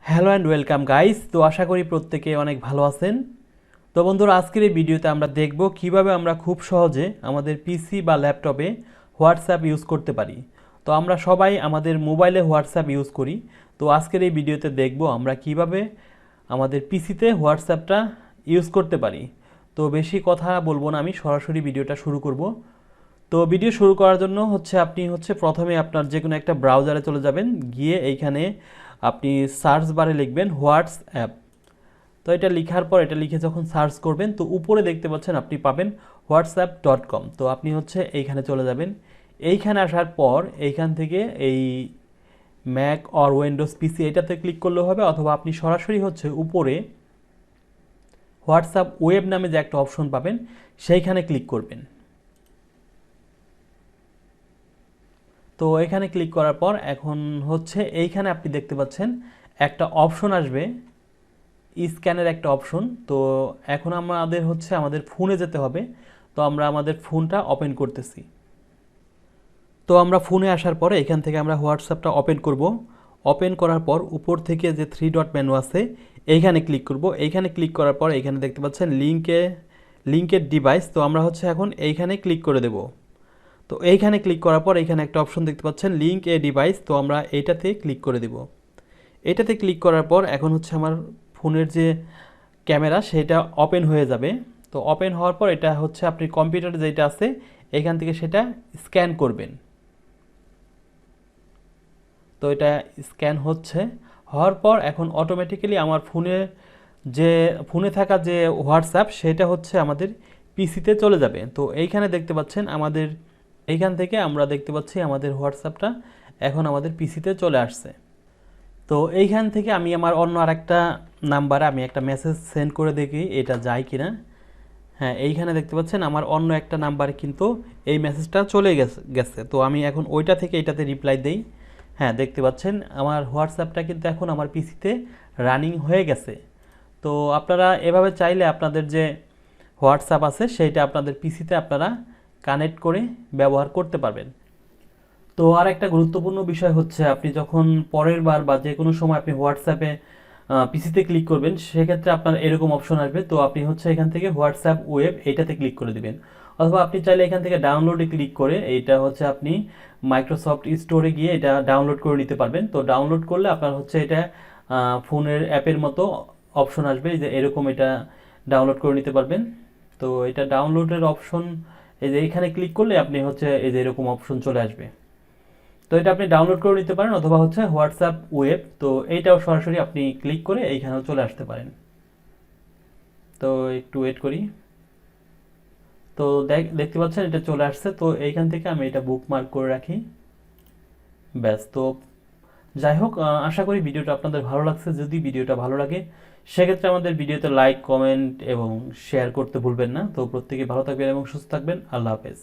Hello and welcome guys. তো আশা করি প্রত্যেকে অনেক ভালো আছেন। তো বন্ধুরা, আজকের এই ভিডিওতে আমরা দেখব কিভাবে আমরা খুব সহজে আমাদের পিসি বা ল্যাপটপে হোয়াটসঅ্যাপ ইউজ করতে পারি। তো আমরা সবাই আমাদের মোবাইলে হোয়াটসঅ্যাপ ইউজ করি। তো আজকের এই ভিডিওতে দেখব আমরা কিভাবে আমাদের পিসিতে হোয়াটসঅ্যাপটা ইউজ করতে পারি। তো বেশি কথা বলবো না, আমি সরাসরি ভিডিওটা শুরু করব। তো ভিডিও শুরু করার জন্য আপনি প্রথমে আপনার যে কোনো একটা ব্রাউজারে চলে যাবেন, গিয়ে এইখানে আপনি সার্চ বারে লিখবেন হোয়াটসঅ্যাপ। তো এটা লিখার পর এটা লিখে যখন সার্চ করবেন, তো উপরে দেখতে পাচ্ছেন আপনি পাবেন whatsapp.com। তো আপনি এইখানে চলে যাবেন। এইখানে আসার পর এইখান থেকে এই ম্যাক অর উইন্ডোজ পিসি এটাতে ক্লিক করলেও হবে, অথবা আপনি সরাসরি উপরে হোয়াটসঅ্যাপ ওয়েব নামে যে একটা অপশন পাবেন সেইখানে ক্লিক করবেন। তো এখানে ক্লিক করার পর এখন এইখানে আপনি দেখতে পাচ্ছেন একটা অপশন আসবে, স্ক্যানের একটা অপশন। তো এখন আমাদের আমাদের ফোনে যেতে হবে। তো আমরা আমাদের ফোনটা ওপেন করতেছি। তো আমরা ফোনে আসার পরে এখান থেকে আমরা হোয়াটসঅ্যাপটা ওপেন করব। ওপেন করার পর উপর থেকে যে থ্রি ডট মেনু আছে এইখানে ক্লিক করব। এইখানে ক্লিক করার পর এখানে দেখতে পাচ্ছেন লিঙ্কের ডিভাইস। তো আমরা এখন এইখানে ক্লিক করে দেব। তো এইখানে ক্লিক করার পর এইখানে একটা অপশন দেখতে পাচ্ছেন লিঙ্ক এ ডিভাইস। তো আমরা এইটাতে ক্লিক করে দেব। এটাতে ক্লিক করার পর এখন আমার ফোনের যে ক্যামেরা সেটা ওপেন হয়ে যাবে। তো ওপেন হওয়ার পর এটা আপনি কম্পিউটারে যেটা আছে এখান থেকে সেটা স্ক্যান করবেন। তো এটা স্ক্যান হওয়ার পর এখন অটোমেটিক্যালি আমার ফোনে থাকা যে হোয়াটসঅ্যাপ সেটা আমাদের পিসিতে চলে যাবে। তো এইখানে দেখতে পাচ্ছেন এইখান থেকে আমরা দেখতে পাচ্ছি আমাদের হোয়াটসঅ্যাপটা এখন আমাদের পিসিতে চলে আসছে। তো এইখান থেকে আমি আমার অন্য আরেকটা নাম্বারে আমি একটা মেসেজ সেন্ড করে দেখি এটা যায় কিনা। হ্যাঁ, এইখানে দেখতে পাচ্ছেন আমার অন্য একটা নাম্বারে কিন্তু এই মেসেজটা চলে গেছে। তো আমি এখন ওইটা থেকে এটাতে রিপ্লাই দেই। হ্যাঁ, দেখতে পাচ্ছেন আমার হোয়াটসঅ্যাপটা কিন্তু এখন আমার পিসিতে রানিং হয়ে গেছে। তো আপনারা এভাবে চাইলে আপনাদের যে হোয়াটসঅ্যাপ আছে সেইটা আপনাদের পিসিতে আপনারা কানেক্ট করে ব্যবহার করতে পারবেন। তো আর একটা গুরুত্বপূর্ণ বিষয় আপনি যখন পরের বার বা যে কোনো সময় আপনি হোয়াটসঅ্যাপে পিসিতে ক্লিক করবেন, সেক্ষেত্রে আপনার এরকম অপশন আসবে। তো আপনি এখান থেকে হোয়াটসঅ্যাপ ওয়েব এইটাতে ক্লিক করে দিবেন, অথবা আপনি চাইলে এখান থেকে ডাউনলোডে ক্লিক করে এইটা আপনি মাইক্রোসফট স্টোরে গিয়ে এটা ডাউনলোড করে নিতে পারবেন। তো ডাউনলোড করলে আপনার এটা ফোনের অ্যাপের মতো অপশন আসবে, যে এরকম এটা ডাউনলোড করে নিতে পারবেন। তো এটা ডাউনলোডের অপশন, এই যে এখানে ক্লিক করলে আপনি এই যে এরকম অপশন চলে আসবে। তো এটা আপনি ডাউনলোড করে নিতে পারেন, অথবা হোয়াটসঅ্যাপ ওয়েব। তো এইটাও সরাসরি আপনি ক্লিক করে এইখানেও চলে আসতে পারেন। তো একটু ওয়েট করি। তো দেখতে পাচ্ছেন এটা চলে আসছে। তো এইখান থেকে আমি এটা বুকমার্ক করে রাখি। ব্যাস। তো যাই হোক, আশা করি ভিডিওটা আপনাদের ভালো লাগছে। যদি ভিডিওটা ভালো লাগে সেক্ষেত্রে আমাদের ভিডিওতে লাইক, কমেন্ট এবং শেয়ার করতে ভুলবেন না। তো প্রত্যেকে ভালো থাকবেন এবং সুস্থ থাকবেন। আল্লাহ হাফেজ।